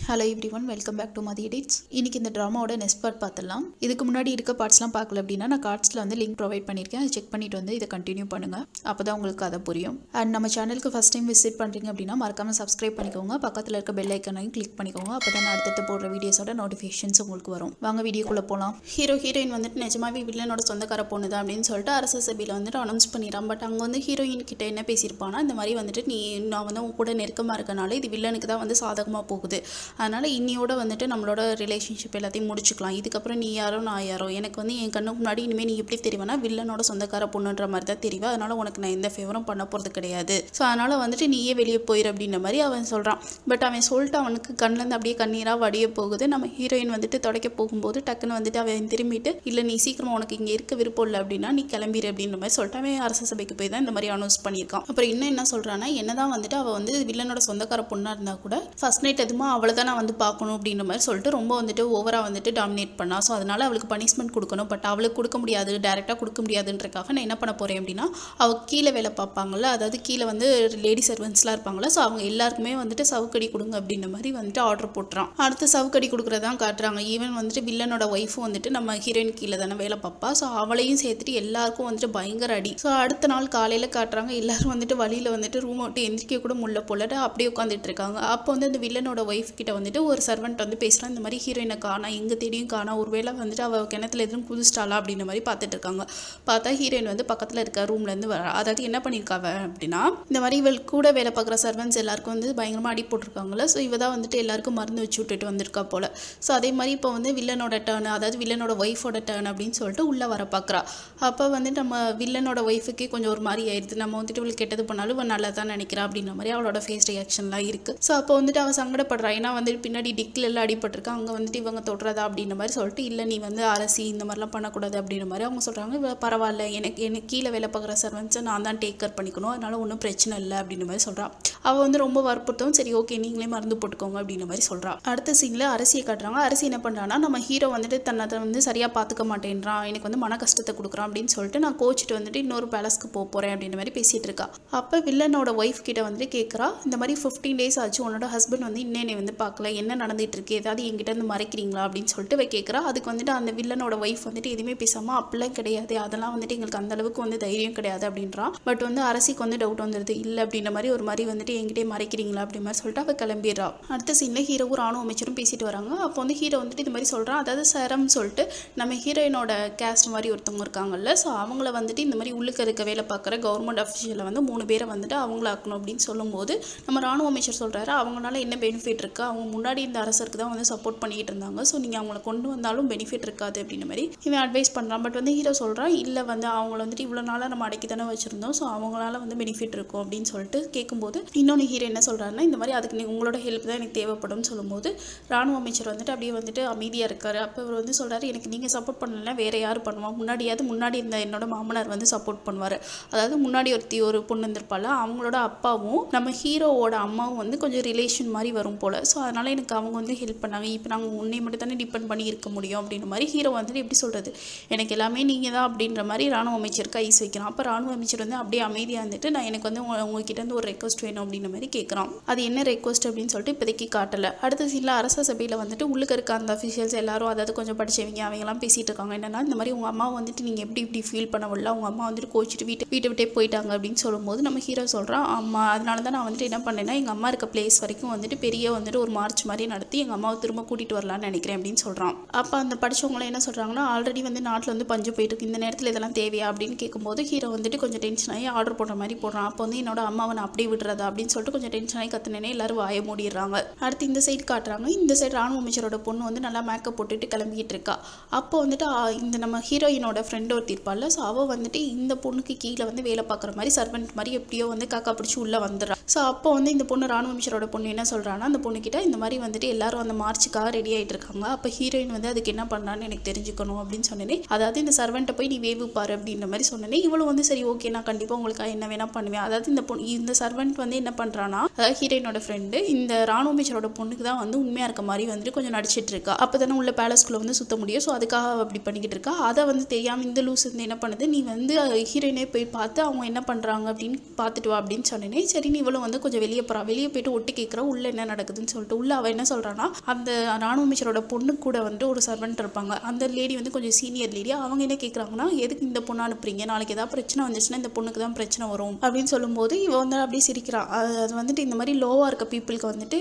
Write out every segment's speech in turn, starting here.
Hello everyone, welcome back to Mathi edits. இன்னைக்கு இந்த ட்ராமாவோட next part பார்த்துடலாம். இதுக்கு முன்னாடி இருக்க பார்ட்ஸ்லாம் பார்க்கல அப்படின்னா நான் கார்ட்ஸில் வந்து லிங்க் ப்ரொவைட் பண்ணியிருக்கேன். அதை செக் பண்ணிட்டு வந்து இதை கண்டினியூ பண்ணுங்கள். அப்போ தான் உங்களுக்கு அதை புரியும். அண்ட் நம்ம சேனலுக்கு ஃபஸ்ட் டைம் விசிட் பண்ணுறீங்க அப்படின்னா மறக்காமல் சப்ஸ்கிரைப் பண்ணிக்கோங்க. பக்கத்தில் இருக்க பெல் ஐக்கனையும் கிளிக் பண்ணிக்கோங்க. அப்போ தான் நான் அடுத்தடுத்து போடுற வீடியோஸோட நோட்டிஃபிகேஷன்ஸ் உங்களுக்கு வரும். வாங்க வீடியோக்குள்ளே போகலாம். ஹீரோயின் வந்துட்டு நிஜமாவே வில்லனோட சொந்தக்கார பொண்ணு தான் அப்படின்னு சொல்லிட்டு அரசு சபையில் வந்துட்டு அனௌன்ஸ் பண்ணிடுறான். பட் அங்கே வந்து ஹீரோயின் கிட்ட என்ன பேசியிருப்பானா, இந்த மாதிரி வந்துட்டு நான் வந்து உன் கூட நெருக்கமாக இருக்கனால இது வில்லனுக்கு தான் வந்து சாதகமாக போகுது. அதனால் இன்னியோட வந்துட்டு நம்மளோட ரிலேஷன்ஷிப் எல்லாத்தையும் முடிச்சுக்கலாம். இதுக்கப்புறம் நீ யாரோ நான் யாரோ, எனக்கு வந்து என் கண்ணுக்கு முன்னாடி இனிமேல் நீ எப்படி தெரிவேன்னா வில்லனோட சொந்தக்கார பொண்ணுன்ற மாதிரி தான் தெரியும். அதனால் உனக்கு நான் எந்த ஃபேவரும் பண்ண போகிறது கிடையாது. ஸோ அதனால் வந்துட்டு நீயே வெளியே போயிரு அப்படின்ற மாதிரி அவன் சொல்கிறான். பட் அவன் சொல்லிட்டு அவனுக்கு கண்ணிலேருந்து அப்படியே கண்ணீராக வடிய போகுது. நம்ம ஹீரோயின் வந்துட்டு தொடக்க போகும்போது டக்குன்னு வந்துட்டு அவன் திரும்பிட்டு, இல்லை நீ சீக்கிரமாக உனக்கு இங்கே இருக்க விருப்பம் இல்லை அப்படின்னா நீ கிளம்பிடு அப்படின்ற மாதிரி சொல்லிட்டு அவன் அரசு சபைக்கு போய் தான் இந்த மாதிரி அனௌன்ஸ் பண்ணியிருக்கான். அப்புறம் இன்னும் என்ன சொல்கிறான்னா, என்னதான் வந்துட்டு அவள் வந்து வில்லனோட சொந்தக்கார பொண்ணாக இருந்தால் கூட ஃபர்ஸ்ட் நைட் எதுவும் அவளை தான் நான் வந்து பார்க்கணும் அப்படின்ற மாதிரி சொல்லிட்டு ரொம்ப வந்துட்டு ஓவராக வந்துட்டு டாமினேட் பண்ணா. ஸோ அதனால் அவளுக்கு பனிஷ்மெண்ட் கொடுக்கணும். பட் அவளுக்கு கொடுக்க முடியாது, டேரெக்டாக கொடுக்க முடியாதுன்றக்காக நான் என்ன பண்ண போகிறேன் அப்படின்னா, அவள் கீழே வேலை பார்ப்பாங்கள்ல, அதாவது கீழே வந்து லேடி சர்வன்ஸ்லாம் இருப்பாங்களா, ஸோ அவங்க எல்லாருக்குமே வந்துட்டு சவுக்கடி கொடுங்க அப்படின்ற மாதிரி வந்துட்டு ஆர்டர் போட்டுறான். அடுத்து சவுக்கடி கொடுக்குறதான் காட்டுறாங்க. ஈவன் வந்துட்டு வில்லனோட ஒய்ஃபும் வந்துட்டு நம்ம ஹீரோயின் கீழே தானே வேலை பார்ப்பா. ஸோ அவளையும் சேர்த்துட்டு எல்லாருக்கும் வந்துட்டு பயங்கர அடி. ஸோ அடுத்த நாள் காலையில் காட்டுறாங்க, எல்லாரும் வந்துட்டு வழியில் வந்துட்டு ரூம் விட்டு எந்திரிக்க கூட முள்ள போலட்டு அப்படியே உட்காந்துட்டு இருக்காங்க. அப்போ வந்து அந்த வில்லனோட ஒய்ஃப் கிட்ட வந்துட்டு ஒரு சர்வெண்ட் வந்து பேசுகிறான். இந்த மாதிரி ஹீரோயினை காணா, எங்கே தேடியும் காணா, ஒருவேளை வந்துட்டு அவள் கிணத்துல எதுவும் குதிச்சிட்டாளா அப்படின்ற மாதிரி பார்த்துட்டு இருக்காங்க. பார்த்தா ஹீரோயின் வந்து பக்கத்தில் இருக்க ரூம்லேருந்து வர, அதாவது என்ன பண்ணியிருக்காவ அப்படின்னா, இந்த மாதிரி இவள் கூட வேலை பார்க்குற சர்வன்ட்ஸ் எல்லாருக்கும் வந்து பயங்கரமாக அடி போட்டிருக்காங்களா. ஸோ இவ தான் வந்துட்டு எல்லாருக்கும் மருந்து வச்சு விட்டுட்டு வந்திருக்கா போல. ஸோ அதே மாதிரி இப்போ வந்து வில்லனோட டர்ன், அதாவது வில்லனோட ஒய்ஃபோட டர்ன் அப்படின்னு சொல்லிட்டு உள்ளே வர பார்க்குறா. அப்போ வந்து நம்ம வில்லனோட ஒய்ஃபுக்கே கொஞ்சம் ஒரு மாதிரி ஆயிடுது. நம்ம வந்துட்டு இவளுக்கு கெட்டது பண்ணாலும் இவன் நல்லா தான் நினைக்கிறா அப்படின்ற மாதிரி அவளோட ஃபேஸ் ரியாக்ஷன்லாம் இருக்குது. ஸோ அப்போ வந்துட்டு அவள் சங்கடப்படுறா. ஏன்னா வந்துட்டு பின்னாடி டிக்கில் எல்லாம் அடிபட்டிருக்கா, அங்கே வந்துட்டு இவங்க தொடுறதா அப்படின்ற மாதிரி சொல்லிட்டு, இல்லை நீ வந்து அரசி இந்த மாதிரிலாம் பண்ணக்கூடாது அப்படின்ற மாதிரி அவங்க சொல்கிறாங்க. பரவாயில்ல, எனக்கு கீழே வேலை பார்க்குற சர்வன்ஸை நான் தான் டேக் கேர் பண்ணிக்கணும், அதனால ஒன்றும் பிரச்சனை இல்லை அப்படின்ற மாதிரி சொல்கிறான். அவள் வந்து ரொம்ப வற்புறுத்தவும் சரி ஓகே நீங்களே மருந்து போட்டுக்கோங்க அப்படின்ற மாதிரி சொல்கிறா. அடுத்த சீனில் அரசியை காட்டுறாங்க. அரசி என்ன பண்ணுறான்னா, நம்ம ஹீரோ வந்துட்டு தன்னை வந்து சரியாக பார்த்துக்க மாட்டேன்றான், எனக்கு வந்து மன கஷ்டத்தை கொடுக்குறான் அப்படின்னு சொல்லிட்டு நான் கோச்சிட்டு வந்துட்டு இன்னொரு பேலஸ்க்கு போகிறேன் அப்படின்ற மாதிரி பேசிகிட்டு இருக்கா. அப்போ வில்லனோட ஒய்ஃப் கிட்ட வந்துட்டு கேட்குறா, இந்த மாதிரி 15 days ஆச்சு உன்னோட ஹஸ்பண்ட் வந்து இன்னும் வந்து பார்க்கல, என்ன நடந்துட்டு இருக்கு, ஏதாவது என்கிட்ட இருந்து மறைக்கிறீங்களா அப்படின்னு சொல்லிட்டு கேட்குறா. அதுக்கு வந்துட்டு அந்த வில்லனோட ஒய்ஃப் வந்துட்டு எதுவுமே பேசாமல் அப்படிலாம் கிடையாது, அதெல்லாம் வந்துட்டு எங்களுக்கு அந்த அளவுக்கு வந்து தைரியம் கிடையாது அப்படின்றான். பட் வந்து அரசிக்கு வந்து டவுட் வந்துடுது, இல்லை அப்படின்ற மாதிரி ஒரு மாதிரி வந்துட்டு என்கிட்டே மறைக்கிறீங்களா அப்படின்ற மாதிரி சொல்லிட்டு அவள் கிளம்பிடுறா. அடுத்த சீனில் ஹீரோவும் ராணுவ அமைச்சரும் பேசிட்டு வராங்க. அப்போ வந்து ஹீரோ வந்துட்டு இது மாதிரி சொல்கிறான், அதாவது சரம் சொல்லிட்டு நம்ம ஹீரோயினோட கேஸ்ட் மாதிரி ஒருத்தவங்க இருக்காங்கல்ல, ஸோ அவங்கள வந்துட்டு இந்த மாதிரி உள்ளுக்க இருக்க வேலை பார்க்குற கவர்மெண்ட் அஃபிஷியலை வந்து 3 பேரை வந்துட்டு அவங்கள ஆக்கணும் அப்படின்னு சொல்லும்போது நம்ம ராணுவ அமைச்சர் சொல்கிறாரு, அவங்களால என்ன பெனிஃபிட் இருக்குது, அவங்க முன்னாடி இந்த அரசருக்கு தான் வந்து சப்போர்ட் பண்ணிட்டு இருந்தாங்க, ஸோ நீங்கள் அவங்கள கொண்டு வந்தாலும் பெனிஃபிட் இருக்காது அப்படின்ற மாதிரி இவன் அட்வைஸ் பண்ணுறான். பட் வந்து ஹீரோ சொல்கிறான், இல்லை வந்து அவங்கள வந்துட்டு இவ்வளோ நாளாக நம்ம அடக்கி தானே வச்சுருந்தோம், ஸோ அவங்களால வந்து பெனிஃபிட் இருக்கும் அப்படின்னு சொல்லிட்டு கேட்கும்போது இன்னொன்று ஹீரோ என்ன சொல்கிறாருன்னா, இந்த மாதிரி அதுக்கு உங்களோட ஹெல்ப் தான் எனக்கு தேவைப்படும் சொல்லும்போது ராணுவ அமைச்சர் வந்துட்டு அப்படியே வந்துட்டு அமைதியாக இருக்காரு. அப்போ இவர் வந்து சொல்கிறாரு, எனக்கு நீங்கள் சப்போர்ட் பண்ணலைன்னா வேறு யார் பண்ணுவாங்க, முன்னாடி இந்த என்னோட மாமனார் வந்து சப்போர்ட் பண்ணுவார், அதாவது முன்னாடி ஒரு பொண்ணு இருந்திருப்பாள், அவங்களோட அப்பாவும் நம்ம ஹீரோவோட அம்மாவும் வந்து கொஞ்சம் ரிலேஷன் மாதிரி வரும் போல், ஸோ அதனால் எனக்கு அவங்க வந்து ஹெல்ப் பண்ணாங்க, இப்போ நாங்கள் உன்னை மட்டும் தானே டிபெண்ட் பண்ணி இருக்க முடியும் அப்படின்ற மாதிரி ஹீரோ வந்துட்டு எப்படி சொல்கிறது, எனக்கு எல்லாமே நீங்கள் தான் அப்படின்ற மாதிரி ராணுவ அமைச்சருக்கு ஐஸ் வைக்கிறான். அப்போ ராணுவ அமைச்சர் வந்து அப்படியே அமைதியாக இருந்துட்டு, நான் எனக்கு வந்து உங்ககிட்ட இருந்து ஒரு ரெக்வஸ்ட் வேணும் அப்படின்ற மாதிரி கேட்குறான். அது என்ன ரெக்வஸ்ட் அப்படின்னு சொல்லிட்டு இப்போதைக்கு காட்டலை. அடுத்த சீனில் அரச சபையில் வந்துட்டு உள்ளுக்க இருக்க அந்த அஃபிஷியல்ஸ் எல்லாரும், அதாவது கொஞ்சம் படிச்சவங்க அவங்கெல்லாம் பேசிகிட்டு இருக்காங்க. என்னன்னா, இந்த மாதிரி உங்கள் அம்மா வந்துட்டு நீங்கள் எப்படி ஃபீல் பண்ணவில்லை, உங்கள் அம்மா வந்துட்டு கோச்சிட்டு வீட்டை விட்டே போயிட்டாங்க அப்படின்னு சொல்லும்போது நம்ம ஹீரோ சொல்கிறான், ஆமாம் அதனால தான் நான் வந்துட்டு என்ன பண்ணேன்னா, எங்கள் அம்மா இருக்க பிளேஸ் வரைக்கும் வந்துட்டு பெரிய வந்துட்டு ஒரு மார்ச் மாதிரி நடத்தி எங்கள் அம்மாவை திரும்ப கூட்டிகிட்டு வரலான்னு நினைக்கிறேன் அப்படின்னு சொல்கிறான். அப்போ அந்த படித்தவங்களாம் என்ன சொல்கிறாங்கன்னா, ஆல்ரெடி வந்து நாட்டில் வந்து பஞ்சு போயிட்டு இருக்கு, இந்த நேரத்தில் இதெல்லாம் தேவையா அப்படின்னு கேட்கும்போது ஹீரோ வந்துட்டு கொஞ்சம் டென்ஷன் ஆகி ஆர்டர் போடுற மாதிரி போடுறான். அப்போ வந்து என்னோட அம்மாவை நான் அப்படியே விடுறதா அப்படின்னு சொல்லிட்டு கொஞ்சம் டென்ஷன் ஆகி கத்துனே எல்லாரும் வாய மூடிடுறாங்க. அடுத்து இந்த சைடு காட்டுறாங்க. இந்த சைடு ராணுவ அமைச்சரோட பொண்ணு வந்து நல்லா மேக்கப் போட்டுட்டு கிளம்பிக்கிட்டு இருக்கா. அப்போ வந்துட்டு இந்த நம்ம ஹீரோயினோட ஃப்ரெண்ட் ஒருத்தி இருப்பாள், ஸோ அவள் வந்துட்டு இந்த பொண்ணுக்கு கீழே வந்து வேலை பார்க்குற மாதிரி சர்வெண்ட் மாதிரி எப்படியோ வந்து காக்கா பிடிச்சி உள்ளே வந்துடுறான். ஸோ அப்போ வந்து இந்த பொண்ணு ராணுவ அமைச்சரோட பொண்ணு என்ன சொல்கிறான்னா, அந்த பொண்ணுக்கிட்ட இந்த மாதிரி வந்துட்டு எல்லாரும் அந்த மார்ச்சுக்காக ரெடி ஆகிட்டு இருக்காங்க, அப்போ ஹீரோயின் வந்து அதுக்கு என்ன பண்ணான்னு எனக்கு தெரிஞ்சுக்கணும் அப்படின்னு சொன்னேனே, அதாவது இந்த சர்வெண்ட்டை போய் நீ வேவு பாரு அப்படின்ற மாதிரி சொன்னேனே. இவ்வளோ வந்து சரி ஓகே நான் கண்டிப்பாக உங்களுக்கு என்ன வேணா பண்ணுவேன். அதாவது இந்த சர்வெண்ட் வந்து என்ன பண்ணுறான்னா, அதாவது ஹீரோயினோட ஃப்ரெண்டு இந்த ராணுவ அமைச்சரோட பொண்ணுக்கு தான் வந்து உண்மையாக இருக்க மாதிரி வந்துட்டு கொஞ்சம் நடிச்சிட்டு இருக்கா. அப்போ தானே உள்ள பேலஸ்குள்ளே வந்து சுத்த முடியும், ஸோ அதுக்காக அப்படி பண்ணிக்கிட்டு இருக்கா. அதை வந்து தெரியாமல் இந்த லூஸ் வந்து என்ன பண்ணுது, நீ வந்து ஹீரோயினே போய் பார்த்து அவங்க என்ன பண்ணுறாங்க அப்படின்னு பார்த்துட்டு வா அப்படின்னு சொன்னேனே. சரி நீ இவ்வளோ வந்து கொஞ்சம் வெளியே போகிறா, வெளியே போயிட்டு ஒட்டு கேட்குறா, உள்ளே என்ன நடக்குதுன்னு சொல்லிட்டு சொல்லிட்டு உள்ள அவள் என்ன சொல்கிறான்னா அந்த ராணுவ அமைச்சரோட பொண்ணு கூட வந்துட்டு ஒரு சர்வெண்ட் இருப்பாங்க. அந்த லேடி வந்து கொஞ்சம் சீனியர் லேடி. அவங்க என்ன கேட்குறாங்கன்னா எதுக்கு இந்த பொண்ணை அனுப்புறீங்க, நாளைக்கு ஏதாவது பிரச்சனை வந்துச்சுன்னா இந்த பொண்ணுக்கு தான் பிரச்சனை வரும் அப்படின்னு சொல்லும்போது இவன் வந்து அப்படியே சிரிக்கிறான். அது வந்துட்டு இந்த மாதிரி லோவாக இருக்க பீப்புளுக்கு வந்துட்டு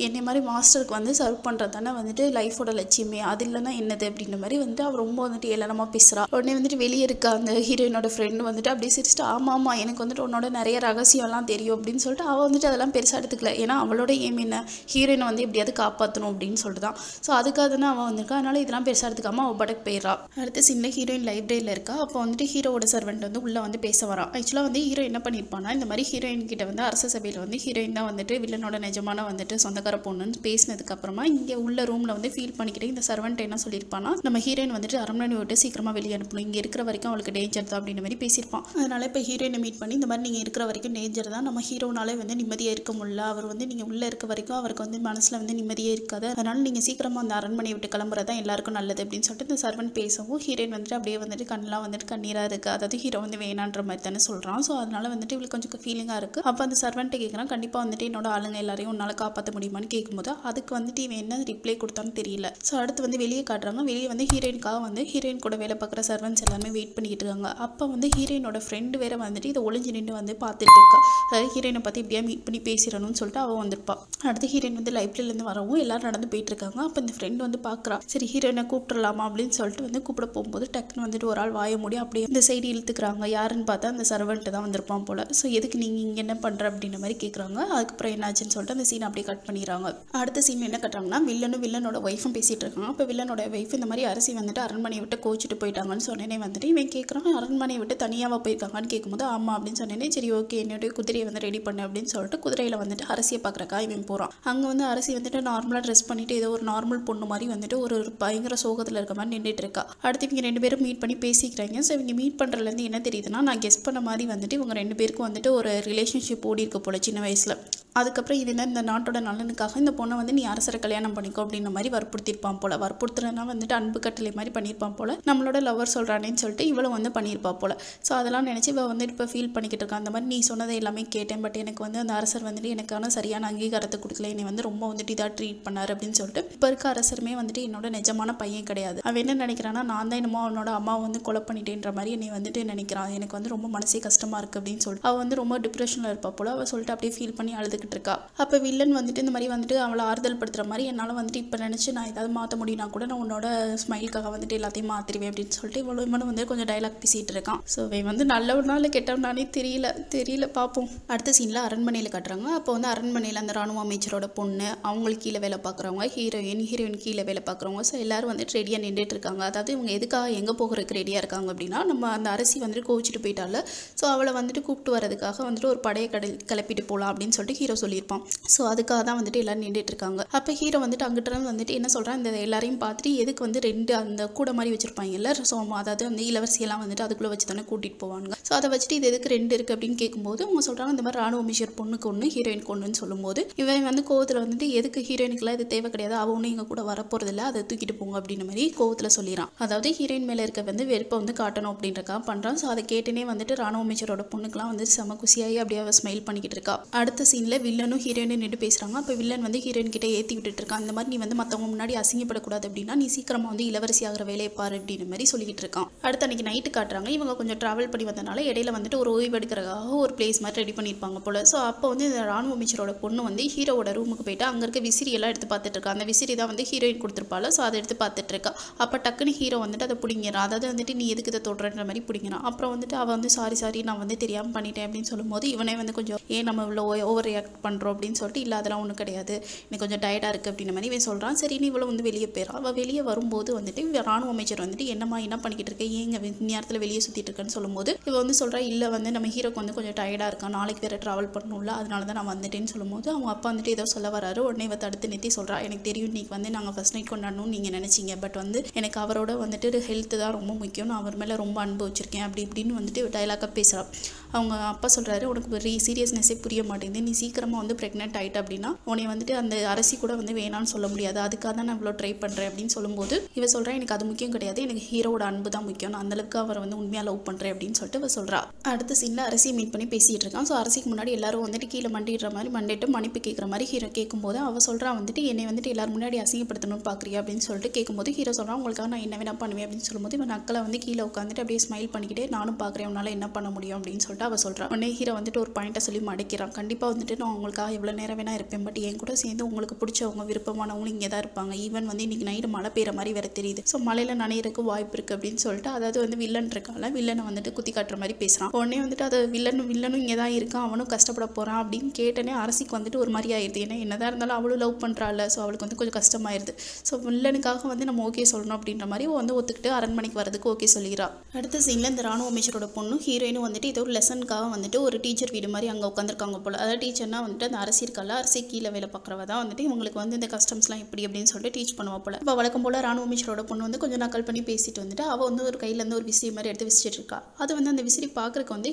என்னை மாதிரி மாஸ்டருக்கு வந்து சர்வ் பண்ணுறது தானே வந்துட்டு லைஃபோட லட்சியமே, அது இல்லைன்னா என்னது அப்படின்ற மாதிரி வந்துட்டு அவர் ரொம்ப வந்துட்டு ஏளனமாக பேசுகிறா. உடனே வந்துட்டு வெளியே இருக்க அந்த ஹீரோயினோட ஃப்ரெண்டு வந்துட்டு அப்படியே சிரிச்சுட்டு ஆமாம் எனக்கு வந்துட்டு உன்னோட நிறைய ரகசியம்லாம் தெரியும் அப்படின்னு சொல்லிட்டு அவள் வந்துட்டு அதெல்லாம் பெருசாக எடுத்துக்கல. ஏன்னா அவளோட ஏம் என்ன, ஹீரோயினை வந்து எப்படியாவது காப்பாற்றணும் அப்படின்னு சொல்லிட்டு தான். ஸோ அதுக்காக தானே அவன் வந்திருக்கா. அதனால இதெல்லாம் பெருசாக எடுத்துக்காம அவள் படக்கு போயிடறா. அடுத்து சின்ன ஹீரோயின் லைப்ரரியில் இருக்கா. அப்போ வந்துட்டு ஹீரோவோட சர்வெண்ட் வந்து உள்ளே வந்து பேச வரான். ஆக்சுவலாக வந்து ஹீரோ என்ன பண்ணியிருப்பானா இந்த மாதிரி ஹீரோயின் கிட்ட வந்து அரச சபையில் வந்து ஹீரோயின் தான் வந்துட்டு வில்லனோட நிஜமான வந்துட்டு சொந்தக்கார பொண்ணுன்னு பேசினதுக்கு அப்புறமா இங்கே உள்ள ரூமில் வந்து ஃபீல் பண்ணிக்கிட்டு இந்த சர்வெண்ட் என்ன சொல்லியிருப்பானா நம்ம ஹீரோயின் வந்துட்டு அரண்மனை விட்டு சீக்கிரமாக வெளியே அனுப்பணும், இங்கே இருக்கிற வரைக்கும் அவளுக்கு டேஞ்சர் தான் அப்படின்ற மாதிரி பேசியிருப்பான். அதனால இப்போ ஹீரோயினை மீட் பண்ணி இந்த மாதிரி நீங்கள் இருக்கிற வரைக்கும் டேஞ்சர் தான், நம்ம ஹீரோனாலே வந்து நிம்மதியாக இருக்க முடியல, அவர் வந்து நீங்கள் உள்ளே இருக்க வரைக்கும் அவருக்கு வந்து மனசில் வந்து நிம்மதியே இருக்காது, அதனால நீங்கள் சீக்கிரமாக அந்த அரண்மனையை விட்டு கிளம்புறதா எல்லாருக்கும் நல்லது அப்படின்னு சொல்லிட்டு இந்த சர்வெண்ட் பேசவும் ஹீரோயின் வந்துட்டு அப்படியே வந்துட்டு கண்ணெலாம் வந்துட்டு கண்ணீராக இருக்குது. அதாவது ஹீரோ வந்து வேணான்ற மாதிரி தானே சொல்கிறான். ஸோ அதனால வந்துட்டு இவளுக்கு கொஞ்சம் ஃபீலிங்காக இருக்குது. அப்போ அந்த சர்வெண்ட்டை கேட்குறான் கண்டிப்பாக வந்துட்டு என்னோட ஆளுங்க எல்லாரையும் உன்னால் காப்பாற்ற முடியுமான்னு கேட்கும்போது அதுக்கு வந்துட்டு இவன் என்ன ரிப்ளை கொடுத்தான்னு தெரியல. ஸோ அடுத்து வந்து வெளியே காட்டுறாங்க. வெளியே வந்து ஹீரோயினுக்காக வந்து ஹீரோயின் கூட வேலை பார்க்குற சர்வெண்ட்ஸ் எல்லாமே வெயிட் பண்ணிக்கிட்டு இருக்காங்க. அப்போ வந்து ஹீரோயினோட ஃப்ரெண்டு வேற வந்துட்டு இதை ஒளிஞ்சு நின்று வந்து பார்த்துட்டு இருக்கா. அதாவது ஹீரோயினை பற்றி இப்படியா மீட் பண்ணி பேசிடணும்னு சொல்லிட்டு அவள் வந்திருப்பா. அடுத்து ஹீரோயின் வந்து லைப்ரரியிலேருந்து வரவும் எல்லாரும் நடந்து போயிட்டு இருக்காங்க. அப்போ இந்த ஃப்ரெண்டு வந்து பார்க்குறா. சரி ஹீரோயினை கூப்பிட்டுலாமா அப்படின்னு சொல்லிட்டு வந்து கூப்பிட போகும்போது டக்குன்னு வந்துட்டு ஒரு ஆள் வாய மூடி அப்படியே இந்த சைடு இழுத்துக்கிறாங்க. யாருன்னு பார்த்தா அந்த சர்வெண்ட் தான் வந்திருப்பான் போல. ஸோ எதுக்கு நீங்கள் இங்கே என்ன பண்ணுற அப்படின்ற மாதிரி கேட்குறாங்க. அதுக்கப்புறம் என்னாச்சுன்னு சொல்லிட்டு அந்த சீன் அப்படியே கட் பண்ணிடுறாங்க. அடுத்த சீன் என்ன கட்டுறாங்கன்னா வில்லனோட ஒய்ஃபும் பேசிட்டு இருக்காங்க. அப்போ வில்லனோட ஒய்ஃப் இந்த மாதிரி அரசி வந்துட்டு அரண்மனையை விட்டு கோச்சிட்டு போயிட்டாங்கன்னு சொன்னேனே வந்துட்டு இவன் கேட்குறான் அரண்மனையை விட்டு தனியாக போயிருக்காங்கன்னு கேட்கும்போது ஆமாம் அப்படின்னு சொன்னேனே. சரி ஓகே என்னுடைய குதிரையை வந்து ரெடி பண்ணு அப்படின்னு சொல்லிட்டு குதிரையில் வந்துட்டு அரசியை பார்க்குறக்கா இவன் போகிறான். அங்கே வந்து அரசி வந்துட்டு நார்மலாக ட்ரெஸ் பண்ணிட்டு ஏதோ ஒரு நார்மல் பொண்ணு மாதிரி வந்துட்டு ஒரு பயங்கர சோகத்தில் இருக்க மாதிரி நின்றுட்டு இருக்கா. அடுத்து இவங்க ரெண்டு பேரும் மீட் பண்ணி பேசிக்கிறாங்க. ஸோ இவங்க மீட் பண்ணுறதுலேருந்து என்ன தெரியுதுன்னா நான் கெஸ் பண்ண மாதிரி வந்துட்டு இவங்க ரெண்டு பேருக்கும் வந்துட்டு ஒரு ரிலேஷன்ஷிப் ஓடி இருக்க போல சின்ன வயசில். அதுக்கப்புறம் இது என்ன இந்த நாட்டோட நலனுக்காக இந்த பொண்ணை வந்து நீ அரசரை கல்யாணம் பண்ணிக்கோ அப்படின்ற மாதிரி வற்புறுத்திருப்பான் போல. வற்புறுத்துறதுனா வந்துட்டு அன்பு கட்டளை மாதிரி பண்ணியிருப்பான் போல. நம்மளோட லவர் சொல்கிறானேன்னு சொல்லிட்டு இவளும் வந்து பண்ணியிருப்பா போல. ஸோ அதெல்லாம் நினச்சி இவள் வந்துட்டு இப்போ ஃபீல் பண்ணிக்கிட்டு இருக்கான். அந்த மாதிரி நீ சொன்னதை எல்லாமே கேட்டேன், பட் எனக்கு வந்து அந்த அரசர் வந்துட்டு எனக்கான சரியான அங்கீகாரத்தை கொடுக்கல, என்னை வந்து ரொம்ப வந்துட்டு இதாக ட்ரீட் பண்ணார் அப்படின்னு சொல்லிட்டு இப்போ இருக்க அரசருமே வந்துட்டு என்னோட நிஜமான பையன் கிடையாது. அவன் என்ன நினைக்கிறான்னா நான் தான் என்னமோ அவனோட அம்மாவை வந்து கொலை பண்ணிட்டேன்ற மாதிரி என்னை வந்துட்டு நினைக்கிறான். எனக்கு வந்து ரொம்ப மனசே கஷ்டமாக இருக்குது அப்படின்னு சொல்லிட்டு அவள் வந்து ரொம்ப டிப்ரெஷனில் இருப்பா போல. அவள் சொல்லிட்டு அப்படியே ஃபீல் பண்ணி அழுதுகிட்டு இருக்கா. அப்போ வில்லன் வந்துட்டு இந்த மாதிரி வந்துட்டு அவளை ஆறுதல் படுத்துகிற மாதிரி என்னால் வந்துட்டு இப்போ நினச்சி நான் ஏதாவது மாற்ற முடியும்னா கூட நான் உன்னோட ஸ்மைலுக்காக வந்துட்டு எல்லாத்தையும் மாற்றிடுவேன் அப்படின்னு சொல்லிட்டு இவனும் வந்து கொஞ்சம் டைலாக் பேசிகிட்டு இருக்கான். ஸோ இவன் வந்து நல்லவனா இல்லை கெட்டவனானே தெரியல பார்ப்போம். அடுத்த சீனில் அரண்மனையில் காட்டுறாங்க. அப்போ வந்து அரண்மனையில் அந்த ராணுவ அமைச்சரோட பொண்ணு அவங்களுக்கு கீழே வேலை பார்க்குறவங்க ஹீரோயின் கீழே வேலை பார்க்குறவங்க ஸோ எல்லோரும் வந்துட்டு ரெடியாக நின்றுட்டு இருக்காங்க. அதாவது இவங்க எதுக்காக எங்கே போகிறதுக்கு ரெடியாக இருக்காங்க அப்படின்னா நம்ம அந்த அரசி வந்துட்டு கோவிச்சிட்டு போயிட்டால ஸோ அவளை வந்துட்டு கூப்பிட்டு வரதுக்காக வந்துட்டு ஒரு படையை கிளப்பிட்டு போகலாம் அப்படின்னு சொல்லிட்டு ஹீரோ சொல்லியிருப்பான். ஸோ அதுக்காக தான் வந்துட்டு எல்லோரும் நின்றுட்டு இருக்காங்க. அப்போ ஹீரோ வந்துட்டு அங்கிட்ட வந்துட்டு என்ன சொல்கிறான் இந்த எல்லாரையும் பார்த்துட்டு எதுக்கு வந்து ரெண்டு அந்த கூட மாதிரி வச்சுருப்பாங்கல்ல ஸோ அதாவது வந்து இளவரசியெல்லாம் வந்துட்டு அதுக்குள்ளே வச்சு தானே கூட்டிகிட்டு போவாங்க. ஸோ அதை வச்சுட்டு இது எதுக்கு ரெண்டு இருக்குது அப்படின்னு கேட்கும்போது அவங்க சொல்கிறாங்க இந்த மாதிரி ராணுவ அமைச்சர் பொண்ணுக்கு ஒன்று ஹீரோயினுக்கு ஒன்றுன்னு சொல்லும்போது இவன் வந்து கோவத்தில் வந்துட்டு எதுக்கு ஹீரோயினுக்குலாம் இது தேவை கிடையாது, அவ ஒன்றும் எங்கள் கூட வரப்போகிறதில்ல, அதை தூக்கிட்டு போங்க அப்படின்ற மாதிரி கோவத்தில் சொல்லிடுறான். அதாவது ஹீரோயின் மேலே இருக்க வந்து வெறுப்பை வந்து காட்டணும் அப்படின்றக்காக பண்ணுறான். ஸோ அதை கேட்டுனே வந்துட்டு ராணுவ அமைச்சரோட பொண்ணுக்குலாம் வந்து செம குசியாகி அப்படியே அவள் ஸ்மைல் பண்ணிக்கிட்டு இருக்கா. அடுத்த சீனில் வில்லனும் ஹீரோயினும் நின்று பேசுகிறாங்க. அப்போ வில்லன் வந்து ஹீரோயின் கிட்டே ஏற்றி விட்டுட்டு இருக்கான். இந்த மாதிரி நீ வந்து மற்றவங்க முன்னாடி அசிங்கப்படக்கூடாது அப்படின்னா நீ சீக்கிரமாக வந்து இளவரசி ஆகிற வேலையை பாரு அப்படின்ற மாதிரி சொல்லிக்கிட்டு இருக்கான். அடுத்து அன்றைக்கி நைட்டு காட்டுறாங்க. இவங்க கொஞ்சம் ட்ராவல் பண்ணி வந்தனால இடையில வந்துட்டு ஒரு ஓய்வு எடுக்கிறதுக்காக ஒரு பிளேஸ் மாதிரி ரெடி பண்ணியிருப்பாங்க போல. ஸோ அப்போ வந்து இந்த ராணுவ அமைச்சரோட பொண்ணு வந்து ஹீரோவோட ரூமுக்கு போயிட்டு அங்கே இருக்க விசிறி எல்லாம் எடுத்து பார்த்துட்டு இருக்கா. அந்த விசிறி தான் வந்து ஹீரோயின் கொடுத்துருப்பாள். ஸோ அதை எடுத்து பார்த்துட்டு இருக்கா. அப்போ டக்குன்னு ஹீரோ வந்துட்டு அதை பிடிங்கிறான். அதாவது வந்துட்டு நீ எதுக்கு இதை தொடுறன்ற மாதிரி பிடிங்கிறான். அப்புறம் வந்துட்டு அவள் வந்து சாரி நான் வந்து தெரியாமல் பண்ணிட்டேன் அப்படின்னு சொல்லும்போது இவனே வந்து கொஞ்சம் ஏன் நம்ம இவ்வளோ ஓவர் ரியாக்ட் பண்ணுறோம் அப்படின்னு சொல்லிட்டு இல்லை அதெல்லாம் ஒன்றும் கிடையாது, எனக்கு கொஞ்சம் டயர்டாக இருக்குது அப்படின்ற மாதிரி இவன் சொல்கிறான். சரி நீ இவ்வளோ வந்து வெளியே போயிடறான். அவள் வெளியே வரும்போது வந்துட்டு ராணுவ அமைச்சர் வந்துட்டு என்னம்மா என்ன பண்ணிக்கிட்டு இருக்கேன் ஏங்க நேரத்தில் வெளியே சுற்றிட்டு இருக்கேன்னு சொல்லும்போது இவள் வந்து சொல்கிறா இல்லை வந்து நம்ம ஹீரோக்கு வந்து கொஞ்சம் டயர்டாக இருக்கான், நாளைக்கு வேறு ட்ராவல் பண்ணணும்ல அதனால தான் நான் வந்துட்டேன்னு சொல்லும்போது அவங்க அப்பா வந்துட்டு ஏதோ சொல்ல வராரு. உடனே இவ தடுத்து நிறுத்தி சொல்கிறா எனக்கு தெரியும் இன்றைக்கி வந்து நாங்கள் ஃபஸ்ட் நைட் கொண்டாடணும்னு நீங்கள் நினச்சிங்க, பட் வந்து எனக்கு அவரோட வந்துட்டு ஹெல்த்து தான் ரொம்ப முக்கியம், நான் அவர் மேலே ரொம்ப அன்பு வச்சுருக்கேன் அப்படி இப்படின்னு வந்துட்டு டைலாக்காக பேசுகிறான். அவங்க அப்பா சொல்கிறாரு உனக்கு சீரியஸ்னஸே புரிய மாட்டேங்குது, நீ சீக்கிரம் சீக்கிரமாக வந்து ப்ரெக்னென்ட் ஆகிட்டு அப்படின்னா உன்னை வந்துட்டு அந்த அரசி கூட வந்து வேணான்னு சொல்ல முடியாது, அதுக்காக தான் நான் இவ்வளோ ட்ரை பண்ணுறேன் அப்படின்னு சொல்லும்போது இவ சொல்கிறேன் எனக்கு அது முக்கியம் கிடையாது, எனக்கு ஹீரோட அன்பு தான் முக்கியம், நான் அந்தளவுக்கு அவரை வந்து உண்மையாக லவ் பண்ணுறேன் அப்படின்னு சொல்லிட்டு இவ சொல்கிறா. அடுத்த சீனில் அரசியை மீட் பண்ணி பேசிகிட்டு இருக்கான். ஸோ அரசிக்கு முன்னாடி எல்லாரும் வந்துட்டு கீழே மண்டிடுற மாதிரி மண்டிட்டு மன்னிப்பு கேட்குற மாதிரி ஹீரோ கேட்கும்போது அவள் சொல்கிறா வந்துட்டு என்னை வந்துட்டு எல்லாரும் முன்னாடி அசிங்கப்படுத்தணும்னு பார்க்குறியா அப்படின்னு சொல்லிட்டு கேட்கும்போது ஹீரோ சொல்கிறான் உங்களுக்காக நான் என்ன வேணா பண்ணுவேன் அப்படின்னு சொல்லும்போது இவன் நக்களை வந்து கீழே உட்காந்துட்டு அப்படியே ஸ்மைல் பண்ணிக்கிட்டே நானும் பார்க்குறேன் உன்னால் என்ன பண்ண முடியும் அப்படின்னு சொல்லிட்டு அவள் சொல்கிறான். உடனே ஹீரோ வந்துட்டு ஒரு பாயிண்ட்டை சொல்லி மடைக்கிறான். கண்டிப்பாக வந்துட்டு நான் உங்களுக்காக எவ்வளோ நேரம் வேணா இருப்பேன், பட் என் கூட சேர்ந்து உங்களுக்கு பிடிச்சவங்க விருப்பமானவங்களும் இங்கே தான் இருப்பாங்க. ஈவன் வந்து இன்னைக்கு நைட்டு மழை பெய்கிற மாதிரி வேற தெரியுது, ஸோ மழையில் நனையிறதுக்கு வாய்ப்பு இருக்குது அப்படின்னு சொல்லிட்டு அதாவது வந்து வில்லன் இருக்கால வில்லனை வந்துட்டு குத்தி காட்டுற மாதிரி பேசுகிறான். உடனே வந்துட்டு அது வில்லனும் இங்கே தான் இருக்கான், அவனும் கஷ்டப்பட போகிறான் அப்படின்னு கேட்டனே அரசிக்கு வந்துட்டு ஒரு மாதிரி ஆயிடுது. ஏன்னா என்னதான் இருந்தாலும் அவளும் லவ் பண்ணுறாள், ஸோ அவளுக்கு வந்து கொஞ்சம் கஷ்டமாயிருது. ஸோ வில்லனுக்காக வந்து நம்ம ஓகே சொல்லணும் அப்படின்ற மாதிரி வந்து ஒத்துக்கிட்டு அரண்மனைக்கு வரதுக்கு ஓகே சொல்லிடுறா. அடுத்த சீனில் இந்த ராணுவ அமைச்சரோட பொண்ணும் ஹீரோயினும் வந்துட்டு ஏதோ ஒரு லெசனுக்காக வந்துட்டு ஒரு டீச்சர் வீடு மாதிரி அங்கே உட்காந்துருக்காங்க போல. அதாவது டீச்சர்னா வந்துட்டு அந்த அரசி இருக்கால அரசி கீழே வேலை பார்க்குறவ தான் வந்துட்டு இவங்களுக்கு வந்து இந்த கஸ்டம்ஸ்லாம் இப்படி அப்படின்னு சொல்லிட்டு டீச் பண்ணுவா போல. இப்போ வழக்கம் போல ராணுவ அமைச்சரோட பொண்ணு வந்து கொஞ்சம் நக்கல் பண்ணி பேசிட்டு வந்துட்டு அவள் வந்து ஒரு கையிலேருந்து ஒரு விசிறி மாதிரி எடுத்து விசிச்சிட்டு இருக்கா. அது வந்து அந்த விசிறி பார்க்குறக்கு வந்து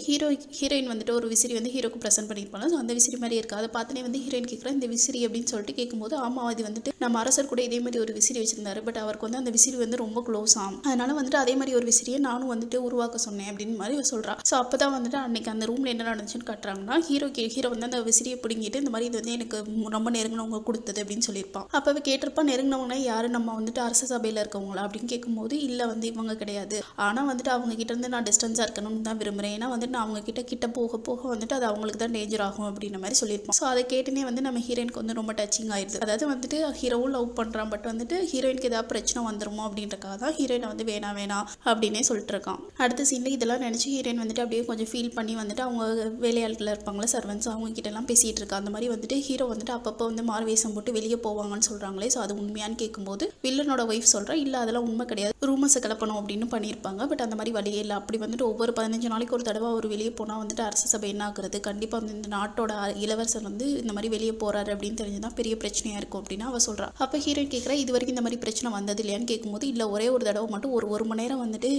ஹீரோயின் வந்துட்டு ஒரு விசிறி வந்து ஹீரோக்கு ப்ரெசென்ட் பண்ணியிருப்பாங்க. ஸோ அந்த விசிறி மாதிரி இருக்கா. அதை பார்த்துனே வந்து ஹீரோயின் கேட்குறேன் இந்த விசிறி அப்படின்னு சொல்லிட்டு கேட்கும்போது ஆமாம் அது வந்துட்டு நம்ம அரசர் கூட இதே மாதிரி ஒரு விசிறி வச்சிருந்தாரு, பட் அவருக்கு வந்து அந்த விசிறி வந்து ரொம்ப க்ளோஸ் ஆகும், அதனால வந்துட்டு அதே மாதிரி ஒரு விசிறியை நானும் வந்துட்டு உருவாக்க சொன்னேன் அப்படின்னு மாதிரி சொல்கிறா. ஸோ அப்போ தான் வந்துட்டு அன்னைக்கு அந்த ரூமில் என்ன நடந்துச்சுன்னு காட்டுறாங்கன்னா ஹீரோ வந்து அந்த விசிறியை பிடிங்கிட்டு இந்த மாதிரி இது வந்து எனக்கு ரொம்ப நெருங்கினவங்க கொடுத்தது அப்படின்னு சொல்லியிருப்பான். அப்போவே கேட்டிருப்பா நெருங்கினவங்கன்னா யாரு, நம்ம வந்துட்டு அரசு சபையில் இருக்கவங்களா அப்படின்னு கேட்கும்போது இல்லை வந்து இவங்க கிடையாது, ஆனால் வந்துட்டு அவங்க கிட்ட இருந்து நான் டிஸ்டன்ஸாக இருக்கணும்னு தான் விரும்புகிறேன், ஏன்னா வந்துட்டு நான் அவங்க கிட்ட போக வந்துட்டு அது அவங்களுக்கு தான் டேஞ்சர் ஆகும் அப்படின்ற மாதிரி சொல்லியிருப்பான். ஸோ அதை கேட்டுனே வந்து நம்ம ஹீரோயினுக்கு வந்து ரொம்ப டச்சிங் ஆயிடுது. அதாவது வந்துட்டு ஹீரோவும் லவ் பண்ணுறான், பட் வந்துட்டு ஹீரோயினுக்கு ஏதாவது பிரச்சனை வந்துருமோ அப்படின்றக்காக தான் ஹீரோயினை வந்து வேணாம் அப்படின்னே சொல்லிட்டு இருக்கான். அடுத்த சீனில் இதெல்லாம் நினச்சி ஹீரோயின் வந்துட்டு அப்படியே கொஞ்சம் ஃபீல் பண்ணி வந்துட்டு அவங்க வேலையாட்கள் இருப்பாங்களே சர்வன்ஸ் அவங்க கிட்ட எல்லாம் பேசிகிட்டு இருக்கா. அந்த மாதிரி வந்துட்டு ஹீரோ வந்துட்டு அப்பப்போ வந்து மார்வேஷம் போட்டு வெளியே போவாங்கன்னு சொல்கிறாங்களே, ஸோ அது உண்மையான்னு கேட்கும்போது வில்லனோட ஒய்ஃப் சொல்கிறா இல்லை அதெல்லாம் உண்மை கிடையாது, ரூமர்ஸை கிளப்பணும் அப்படின்னு பண்ணியிருப்பாங்க, பட் அந்த மாதிரி வழியே இல்லை. அப்படி வந்துட்டு ஒவ்வொரு 15 நாளைக்கு ஒரு தடவை அவர் வெளியே போனால் வந்துட்டு அரசு சபை என்ன ஆகுறது, கண்டிப்பாக வந்து இந்த நாட்டோட இளவரசர் வந்து இந்த மாதிரி வெளியே போகிறாரு அப்படின்னு தெரிஞ்சுதான் பெரிய பிரச்சனையாக இருக்கும் அப்படின்னு அவள் சொல்கிறா. அப்போ ஹீரோயின் கேட்குறா இது வரைக்கும் இந்த மாதிரி பிரச்சனை வந்தது இல்லையான்னு கேட்கும்போது இல்லை ஒரே ஒரு தடவை மட்டும் ஒரு மணி நேரம் வந்துட்டு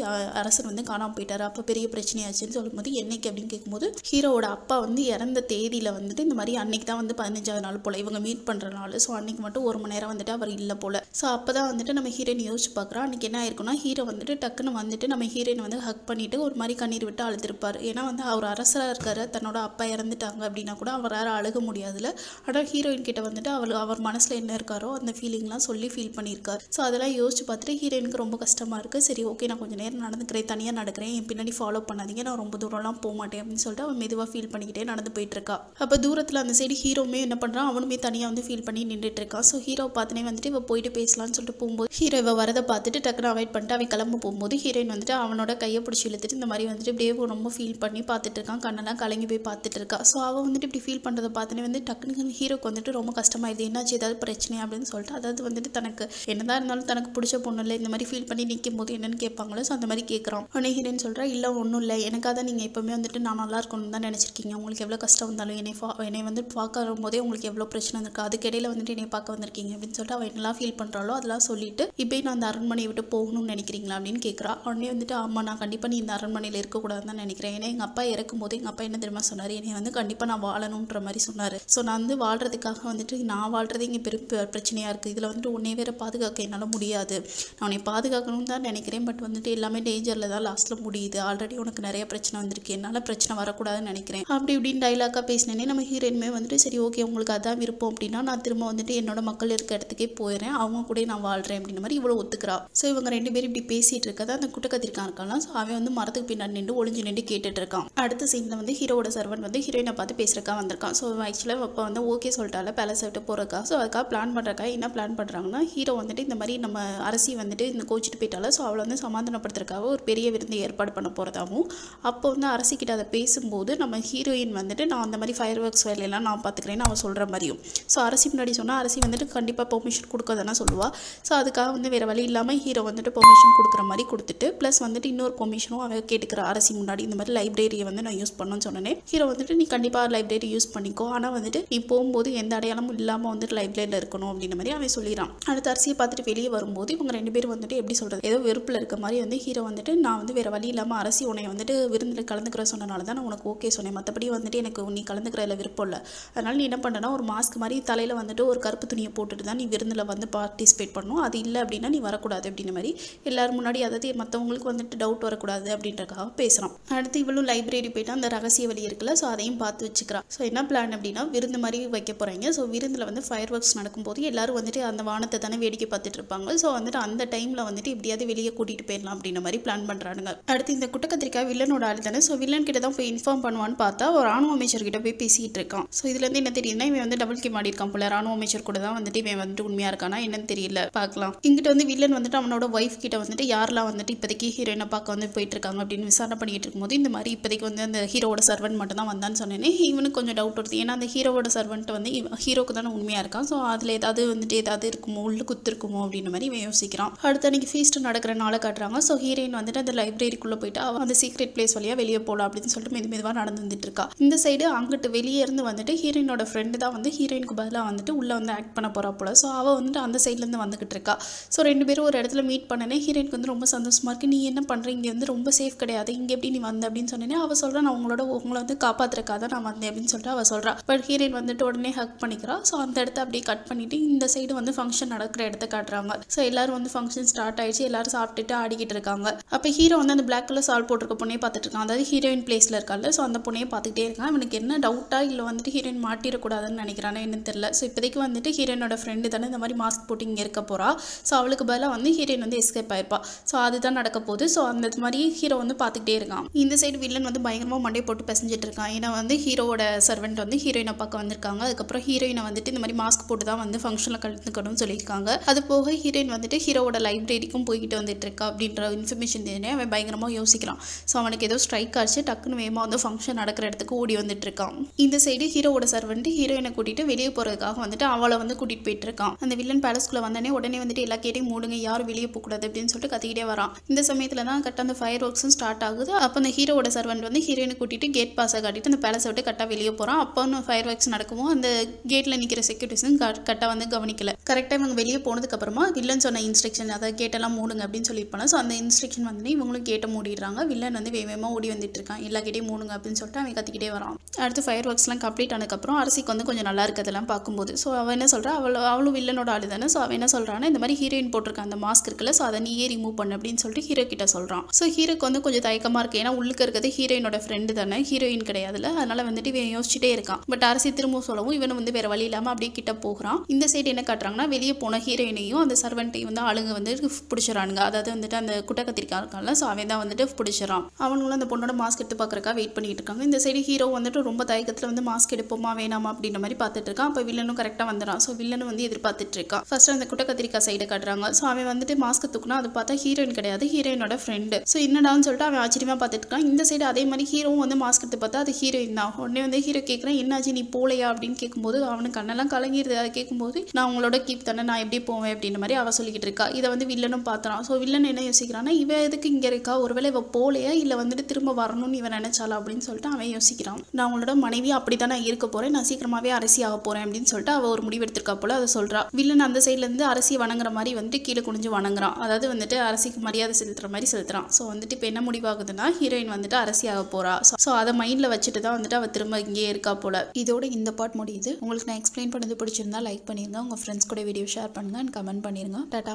அரசர் வந்து காணாமல் போயிட்டாரு, அப்போ பெரிய பிரச்சனையாச்சுன்னு சொல்லும்போது என்னைக்கு அப்படின்னு கேட்கும்போது ஹீரோவோட அப்பா வந்து இறந்த தேதியில் வந்துட்டு இந்த மாதிரி அன்னைக்கு தான் வந்து 15வது நாள் போல் இவங்க மீட் பண்ணுற நாள், ஸோ அன்னைக்கு மட்டும் ஒரு மணி நேரம் வந்துட்டு அவர் இல்லை போல். ஸோ அப்போ தான் வந்துட்டு நம்ம ஹீரோயின் யோசிச்சு பார்க்குறோம். அன்றைக்கி என்ன ஆயிருக்குன்னா ஹீரோ வந்துட்டு டக்குன்னு வந்துட்டு நம்ம ஹீரோயின் வந்து ஹக் பண்ணிவிட்டு ஒரு மாதிரி கண்ணீர் விட்டு அழுதுருப்பார். ஏன்னா வந்து அவர் அரசராக இருக்காரு, தன்னோட அப்பா இறந்துட்டாங்க அப்படின்னா கூட அவரால் அழுக முடியாதுல்ல. ஆனால் ஹீரோயின் கிட்ட வந்துட்டு அவர் மனசில் என்ன இருக்காரோ அந்த ஃபீலிங்லாம் சொல்லி ஃபீல் பண்ணியிருக்காரு. ஸோ அதெல்லாம் யோசிச்சு பார்த்துட்டு ஹீரோயினுக்கு ரொம்ப கஷ்டமாக இருக்குது. சரி ஓகே நான் கொஞ்சம் நேரம் நடந்துக்கிறேன், தனியாக நடக்கிறேன், என் பின்னாடி ஃபாலோ பண்ணாதீங்க, நான் ரொம்ப தூரம்லாம் போக மாட்டேன் அப்படின்னு சொல்லிட்டு அவன் மெதுவாக ஃபீல் பண்ணிக்கிட்டே நடந்து போயிட்டு இருக்கா. அப்போ தூரத்தில் அந்த சைடு ஹீரோவுமே என்ன பண்ணுறான், அவனுமே தனியாக வந்து ஃபீல் பண்ணி நின்றுட்டு இருக்கான். ஸோ ஹீரோவை பார்த்துனே வந்துட்டு இவ போயிட்டு பேசலான்னு சொல்லிட்டு போகும்போது ஹீரோ இவ வரதை பார்த்துட்டு டக்குன்னு அவாய்ட் பண்ணிட்டு அவன் கிளம்ப போகும்போது ஹீரோயின் வந்துட்டு அவனோட கையை பிடிச்சி இழுத்துட்டு இந்த மாதிரி வந்துட்டு இப்படியே ரொம்ப ஃபீல் பண்ணி பார்த்துட்டு இருக்கான், கண்ணெல்லாம் கலங்கி போய் பார்த்துட்டு இருக்கா. ஸோ அவள் வந்துட்டு இப்படி ஃபீல் பண்ணுறதை பார்த்துனே வந்து டக்குன்னு ஹீரோக்கு வந்துட்டு ரொம்ப கஷ்டமாயிடுது, என்னாச்சு ஏதாவது பிரச்சனையா அப்படின்னு சொல்லிட்டு. அதாவது வந்துட்டு தனக்கு என்னதான் இருந்தாலும் தனக்கு பிடிச்ச பொண்ணு இல்லை இந்த மாதிரி ஃபீல் பண்ணி நிற்கும் போது என்னன்னு கேட்பாங்களோ, ஸோ அந்த மாதிரி கேட்குறான். உடனே ஹீரோயின் சொல்கிறா இல்லை ஒன்றும் இல்லை, எனக்காக தான் நீங்கள் எப்போவுமே வந்துட்டு நான் நல்லா இருக்கணும்னு தான் நினச்சிருக்கீங்க, உங்களுக்கு எவ்வளோ கஷ்டம் வந்தாலும் என்னை வந்து பார்க்க வரும்போதே உங்களுக்கு எவ்வளோ பிரச்சனை வந்திருக்கு, அதுக்கு இடையில வந்துட்டு என்னை பார்க்க வந்திருக்கீங்க அப்படின்னு சொல்லிட்டு அவள் என்னெல்லாம் ஃபீல் பண்ணுறாளோ அதெல்லாம் சொல்லிட்டு இப்போ நான் அந்த அரண்மனையை விட்டு போகணும்னு நினைக்கிறீங்களா அப்படின்னு கேட்குறா. உடனே வந்துட்டு ஆமாம் நான் கண்டிப்பாக நீ இந்த அரண்மனையில் இருக்கக்கூடாதுன்னு தான் நினைக்கிறேன், ஏன்னா எங்கள் அப்பா இறக்கும் போது எங்கள் அப்பா என்ன தெரியுமா சொன்னார், என்னை வந்து கண்டிப்பாக நான் வாழணுன்ற மாதிரி சொன்னார். ஸோ நான் வந்து வாழ்கிறதுக்காக வந்துட்டு நான் வாழ்கிறது இங்கே பெரும் பிரச்சனையாக இருக்குது, இதில் வந்துட்டு உன்னை வேற பாதுகாக்க என்னால் முடியாது, நான் உன்னை பாதுகாக்கணும்னு தான் நினைக்கிறேன், பட் வந்துட்டு எல்லாமே டேஞ்சரில் தான் லாஸ்ட்டில் முடியுது, ஆல்ரெடி உனக்கு நிறைய பிரச்சனை வந்திருக்கு, என்னால் பிரச்சனை வரக்கூடாதுன்னு நினைக்கிறேன் அப்படி இப்படின்னு டைலாக்காக பேசினேனே. நம்ம ஹீரோயினுமே வந்துட்டு சரி ஓகே உங்களுக்கு அதான் விருப்பம் அப்படின்னா நான் திரும்ப வந்துட்டு என்னோட மக்கள் இருக்க இடத்துக்கே போயிடுறேன், அவங்க கூட நான் வாழ்கிறேன் அப்படின்ற மாதிரி இவ்வளோ ஒத்துக்கிறா. ஸோ இவங்க 2 பேரும் இப்படி பேசிகிட்டு இருக்கதா அந்த குட்டக்கத்திரிக்கான் இருக்கான். ஸோ அவன் வந்து மரத்துக்கு பின்னாடி நின்று ஒளிஞ்சு நின்று கேட்டுட்டு இருக்கான். அடுத்த சீனில் வந்து ஹீரோட சர்வன் வந்து ஹீரோயினை பார்த்து பேசுறக்கா வந்திருக்கான். ஸோ ஆக்சுவலாக இப்போ வந்து ஓகே சொல்லிட்டால பேலஸ் விட்டு போகிறக்கா. ஸோ அதுக்காக பிளான் பண்ணுறக்கா என்ன பிளான் பண்ணுறாங்கன்னா ஹீரோ வந்துட்டு இந்த மாதிரி நம்ம அரசி வந்துட்டு இந்த கோச்சிட்டு போயிட்டால, ஸோ அவளை வந்து சமாதானப்படுத்துறதுக்காக ஒரு பெரிய விருந்து ஏற்பாடு பண்ண போகிறதாகவும், அப்போ வந்து அரசிக்கிட்ட அதை பேசும்போது நம்ம ஹீரோயின் வந்துட்டு நான் அந்த மாதிரி ஃபயர் ஒர்க்ஸ் வேலையெல்லாம் நான் பார்த்துக்கிறேன்னு அவள் சொல்கிற மாதிரியும். ஸோ அரசி முன்னாடி சொன்னால் அரசி வந்துட்டு கண்டிப்பாக பெர்மிஷன் கொடுக்க தானே சொல்லுவாள். ஸோ அதுக்காக வந்து வேறு வழி இல்லாமல் ஹீரோ வந்துட்டு பெர்மிஷன் கொடுக்குற மாதிரி கொடுத்துட்டு ப்ளஸ் வந்துட்டு இன்னொரு பெர்மிஷனும் அவள் கேட்டுக்கிற அரசி முன்னாடி இந்த மாதிரி லைப்ரரியை வந்து நான் யூஸ் பண்ணணும்னு சொன்னேன். ஹீரோ வந்துட்டு நீ கண்டிப்பாக லைப்ரரி யூஸ் பண்ணிக்கோ, ஆனால் வந்துட்டு நீ போகும்போது எந்த அடையாளமும் இல்லாமல் வந்துட்டு லைப்ரரியில் இருக்கணும் அப்படின்ற மாதிரி அவன் சொல்லிடுறான். அடுத்த அரசியை பார்த்துட்டு வெளியே வரும்போது இவங்க 2 பேரும் வந்துட்டு எப்படி சொல்கிறது ஏதோ வெறுப்பில் இருக்க மாதிரி வந்து ஹீரோ வந்துட்டு நான் வந்து வேறு வழி இல்லாமல் அரசி உன்னை வந்துட்டு விருந்தில் கலந்துக்கிற சொன்னனால தான் நான் உனக்கு ஓகே சொன்னேன், மற்றபடி வந்துட்டு எனக்கு நீ கலந்துக்கிறதுல விருப்பம் விருப்பம் இல்லை. அதனால் நீ என்ன பண்ணனா ஒரு மாஸ்க் மாதிரி தலையில் வந்துட்டு ஒரு கருப்பு துணியை போட்டுட்டு தான் நீ விருந்தில் வந்து பார்ட்டிசிபேட் பண்ணணும். அது இல்லை அப்படின்னா நீ வரக்கூடாது அப்படின்ற மாதிரி எல்லாரும் முன்னாடி, அதாவது மற்றவங்களுக்கு வந்துட்டு டவுட் வரக்கூடாது அப்படின்றக்காக பேசுகிறான். அடுத்து இவளும் லைப்ரரி போயிட்டு அந்த ரகசிய வழி இருக்குல்ல, ஸோ அதையும் பார்த்து வச்சுக்கிறான். ஸோ என்ன பிளான் அப்படின்னா விருந்து மாதிரி வைக்க போகிறாங்க. ஸோ விருந்தில் வந்து ஃபயர் ஒர்க்ஸ் நடக்கும்போது எல்லாரும் வந்துட்டு அந்த வானத்தை தானே வேடிக்கை பார்த்துட்டு இருப்பாங்க. ஸோ வந்துட்டு அந்த டைமில் வந்துட்டு எப்படியாவது வெளியே கூட்டிகிட்டு போயிடலாம் அப்படின்ற மாதிரி பிளான் பண்ணுறானுங்க. அடுத்து இந்த குட்டக்கத்திரிக்காய் வில்லனோட ஆள் தானே. ஸோ வில்லன் கிட்ட தான் போய் இன்ஃபார்ம் பண்ணுவான்னு பார்த்தா ஒரு ராணுவ அமைச்சர்கிட்ட போய் பேசிகிட்டு இருக்கான். ஸோ இதுலேருந்து என்ன தெரியுதுன்னா இவன் வந்து டபுள் கேம் ஆடி இருக்கான் போல. ராணுவ அமைச்சர் கூட தான் வந்துட்டு இவன் வந்துட்டு உண்மையாக இருக்கானா என்னன்னு தெரியல, பார்க்கலாம். இங்கிட்ட வந்து வில்லன் வந்துட்டு அவனோட ஒய்ஃப் கிட்ட வந்துட்டு யாரெல்லாம் வந்துட்டு இப்போதைக்கு ஹீரோயினை பார்க்க வந்து போயிட்டு இருக்காங்க அப்படின்னு விசாரணை பண்ணிட்டு இருக்கும்போது இந்த மாதிரி இப்போதைக்கு வந்து அந்த ஹீரோட சர்வெண்ட் மட்டும் தான் வந்தான்னு சொன்னேனே. இவனுக்கு கொஞ்சம் டவுட் வருது. ஏன்னா அந்த ஹீரோட சர்வெண்ட் வந்து ஹீரோக்கு தானே உண்மையாக இருக்கான். ஸோ அதில் ஏதாவது வந்துட்டு ஏதாவது இருக்குமோ, உள்ள குத்து இருக்குமோ அப்படின்ற மாதிரி இவன் யோசிக்கிறான். அடுத்த அன்னைக்கு ஃபீஸ்ட் நடக்கிற நாளை காட்டுறாங்க. ஸோ ஹீரோயின் வந்துட்டு அந்த லைப்ரரிக்குள்ளே போயிட்டு அந்த சீக்ரெட் பிளேஸ் வழியாக வெளியே போகலாம் அப்படின்னு சொல்லிட்டு மெதுவாக நடந்து வந்துட்டு இருக்கா. இந்த சைடு அங்கிட்டு வெளியே இருந்து வந்துட்டு ஹீரோயினோட ஃப்ரெண்டு தான் வந்து ஹீரோயினுக்கு பதிலாக வந்துட்டு உள்ளே வந்து ஆக்ட் பண்ண போகிறா போல. ஸோ அவள் வந்துட்டு அந்த சைட்லேருந்து வந்துகிட்டு இருக்கா. ஸோ ரெண்டு பேரும் ஒரு இடத்துல மீட் பண்ணனே ஹீரோயினுக்கு வந்து ரொம்ப சந்தோஷமாக இருக்குது. நீ என்ன பண்ணுற, இங்கே வந்து ரொம்ப சேஃப் கிடையாது, இங்கே எப்படி நீ வந்த அப்படின்னு சொன்னேனே. அவள் சொல்கிறா நான் உங்களை வந்து காப்பாற்றுறக்காக நான் வந்தேன் அப்படின்னு சொல்லிட்டு அவள் சொல்கிறா. பட் ஹீரோயின் வந்துட்டு உடனே ஹக் பண்ணிக்கிறா. ஸோ அந்த இடத்த அப்படியே கட் பண்ணிவிட்டு இந்த சைடு வந்து ஃபங்க்ஷன் நடக்கிற இடத்த காட்டுறாங்க. ஸோ எல்லாரும் வந்து ஃபங்க்ஷன் ஸ்டார்ட் ஆயிடுச்சு. எல்லாரும் சாப்பிட்டுட்டு ஆடிக்கிட்டு இருக்காங்க. அப்போ ஹீரோ வந்து அந்த பிளாக் கலர் சால் போட்டிருக்க பொண்ணையே பார்த்துட்டு இருக்கான். அதாவது ஹீரோயின் பிளேஸில் இருக்கால. ஸோ அந்த பொண்ணையே பார்த்துக்கிட்டே இருக்கான். அவனுக்கு என்ன டவுட்டா இல்லை வந்துட்டு ஹீரோயின் மாட்டிடக்கூடாதுன்னு நினைக்கிறானே என்னன்னு தெரியல. ஸோ இப்போதைக்கு வந்துட்டு ஹீரோயினோட ஃப்ரெண்டு தானே இந்த மாதிரி மாஸ்க் போட்டு இங்கே இருக்க போகிறா. ஸோ அவளுக்கு பதிலாக வந்து ஹீரோயின் வந்து எஸ்கேப் ஆயிருப்பா. ஸோ அதுதான் நடக்க போகுது. ஸோ அந்த மாதிரி ஹீரோ வந்து பார்த்துக்கிட்டே இருக்கான். இந்த சைடு வில்லன் வந்து பயங்கரமாக மண்டை போட்டு பிசைஞ்சிட்டு இருக்கான். ஏன்னா வந்து ஹீரோவோட சர்வெண்ட் வந்து ஹீரோயினை பார்க்க வந்திருக்காங்க. அதுக்கப்புறம் ஹீரோயினை வந்துட்டு இந்த மாதிரி மாஸ்க் போட்டு தான் வந்து ஃபங்க்ஷனில் கலந்துக்கணும்னு சொல்லியிருக்காங்க. அது போக ஹீரோயின் வந்துட்டு ஹீரோவோட லைப்ரரிக்கும் போய்கிட்டு வந்துட்டு இருக்கா அப்படின்ற இன்ஃபர்மேஷன் தெரிஞ்சு அவன் பயங்கரமாக யோசிக்கிறான். ஸோ அவனுக்கு ஏதோ ஸ்ட்ரைக் ஆச்சு. டக்குன்னு வேகமாக வந்து ஃபங்க்ஷன் நடக்கிற இடத்துக்கு ஓடி வந்துட்டு இருக்கான். இந்த சைடு ஹீரோவோட சர்வெண்ட் ஹீரோயினை கூட்டிட்டு வெளியே போகிறதுக்காக வந்துட்டு அவளை வந்து கூட்டிகிட்டு போயிட்டு இருக்கான். அந்த வில்லன் பேலஸ்குள்ளே வந்தனே உடனே வந்துட்டு எல்லா கேட்டையும் மூடுங்க, யாரும் வெளியே போகக்கூடாது அப்படின்னு சொல்லிட்டு கத்திக்கிட்டே வரான். இந்த சமயத்தில் தான் கரெக்டாக அந்த ஃபயர் ஒர்க்ஸும் ஸ்டார்ட் ஆகுது. அப்போ அந்த ஹீரோவோட சர்வெண்ட் வந்து ஹீரோயினை கூட்டிட்டு கேட் பாஸை காட்டிட்டு அந்த பேலஸை விட்டு கரெக்டாக வெளியே போகிறான். அப்போ ஃபயர் ஒர்க்ஸ் நடக்கவும் அந்த கேட்டில் நிற்கிற செக்யூரிட்டிஸும் கரெக்டாக வந்து கவனிக்கல. கரெக்டாக இவங்க வெளியே போனதுக்கப்புறமா வில்லன் சொன்ன இன்ஸ்ட்ரக்ஷன், அதாவது கேட்டெல்லாம் மூடுங்க அப்படின்னு சொல்லியிருப்பாங்க. ஸோ அந்த இன்ஸ்ட்ரக்ஷன் வந்து இவங்களும் கேட்டை மூடிடுறாங்க. வில்லன் வந்து வேகமாக ஓடி வந்துட்டு இருக்கான். எல்லா கேட்டையும் மூடுங்க அப்படின்னு சொல்லிட்டு அவன் கத்திக்கிட்டே வரான். அடுத்து ஃபயர் ஒர்க்ஸ்லாம் கம்ப்ளீட் ஆனதுக்கப்புறம் அரசிக்கு வந்து கொஞ்சம் நல்லா இருக்கிறதெல்லாம் பார்க்கும்போது ஸோ அவன் என்ன சொல்கிறா, அவளும் வில்லனோட ஆளு தானே. ஸோ அவன் என்ன சொல்கிறான்னா இந்த மாதிரி ஹீரோயின் போட்டிருக்க அந்த மாஸ்க் இருக்குல்ல, ஸோ அதை நீயே ரிமூவ் பண்ணு அப்படின்னு சொல்லிட்டு ஹீரோ கிட்ட சொல்கிறான். ஸோ ஹீரோக்கு வந்து கொஞ்சம் தயக்கமாக இருக்குது. ஏன்னா உள்ளுக்கு இருக்கிறது ஹீரோயினோட ஃப்ரெண்டு தானே, ஹீரோயின் கிடையாதுல. அதனால வந்துட்டு இவன் யோசிச்சுட்டே இருக்கான். பட் அரசி திரும்ப சொல்லவும் இவன் வந்து வேற வழி இல்லாமல் அப்படியே கிட்ட போகிறான். இந்த சைடு என்ன காட்டுறாங்கன்னா வெளியே போன ஹீரோயினையும் அந்த சர்வெண்ட்டையும் வந்து ஆளுங்க வந்து பிடிச்சிடறானுங்க. அதாவது வந்துட்டு அந்த குட்டக்கத்திரிக்காய் இருக்கான்ல, ஸோ அவன் தான் வந்துட்டு பிடிச்சிடறான். அவங்களும் அந்த பொண்ணோட மாஸ்க் எடுத்து பார்க்குறக்கா வெயிட் பண்ணிட்டு இருக்காங்க. இந்த சைடு ஹீரோ வந்துட்டு ரொம்ப தயக்கத்தில் வந்து மாஸ்க் எடுப்போமா வேணாமா அப்படின்ற மாதிரி பார்த்துட்டு இருக்கான். அப்போ வில்லனும் கரெக்டாக வந்துடான். ஸோ வில்லனும் வந்து எதிர்பார்த்துட்டு இருக்கான். ஃபர்ஸ்ட் அந்த குட்டக்கத்திரிக்காய் சைடை காட்டுறாங்க. ஸோ அவன் வந்துட்டு மாஸ்க் தூக்குனா அதை பார்த்தா ஹீரோயின் கிடையாது, ஹீரோயினோட ஃப்ரெண்டு. ஸோ என்னடான்னு சொல்லிட்டு அவன் ஆச்சரியமா பார்த்துட்டு இருக்கான். இந்த சைடு அதே மாதிரி ஹீரோவும் வந்து மாஸ்க் எடுத்து பார்த்தா அது ஹீரோயின் தான். உடனே வந்து ஹீரோ கேட்குறேன் என்னாச்சு நீ போலையா அப்படின்னு கேட்கும்போது அவனுக்கு கண்ணெல்லாம் கலங்கிடுது. அதை கேட்கும்போது நான் உங்களோட கீப் தானே, நான் எப்படி போவேன் அப்படின்ற மாதிரி அவ சொல்லிக்கிட்டு இருக்கா. இதை வந்து வில்லனும் பார்த்துறான். ஸோ வில்லன் என்ன யோசிக்கிறான்னா இவ எதுக்கு இங்கே இருக்கா, ஒருவேளை இவ போலையா இல்லை வந்துட்டு திரும்ப வரணும்னு இவன் நினைச்சாலா அப்படின்னு சொல்லிட்டு அவன் யோசிக்கிறான். நான் உங்களோட மனைவி அப்படி தான் நான் இருக்க போறேன், நான் சீக்கிரமாவே அரசி ஆக போறேன் அப்படின்னு சொல்லிட்டு அவ ஒரு முடிவு எடுத்திருக்கா போல. அதை சொல்றா. வில்லன் அந்த சைட்ல இருந்து அரசியை வணங்குற மாதிரி வந்துட்டு கீழே குனிஞ்சு வணங்குறான். அதாவது வந்துட்டு அரசிக்கு மரியாதை செலுத்துற மாதிரி செலுத்துறான். ஸோ வந்துட்டு இப்போ என்ன முடிவாகுதுன்னா ஹீரோயின் வந்துட்டு அரசி ஆக போறா. ஸோ அதை மைண்ட்ல வச்சுட்டு தான் வந்துட்டு அவ திரும்ப இங்கே இருக்கா போல. இதோட இந்த பார்ட் முடியுது. உங்களுக்கு நான் எக்ஸ்பிளைன் பண்ணது பிடிச்சிருந்தா லைக் பண்ணிருங்க, உங்க ஃப்ரெண்ட்ஸ் கூட வீடியோ ஷேர் பண்ணுங்க அண்ட் கமெண்ட் பண்ணிருங்க. டாடா.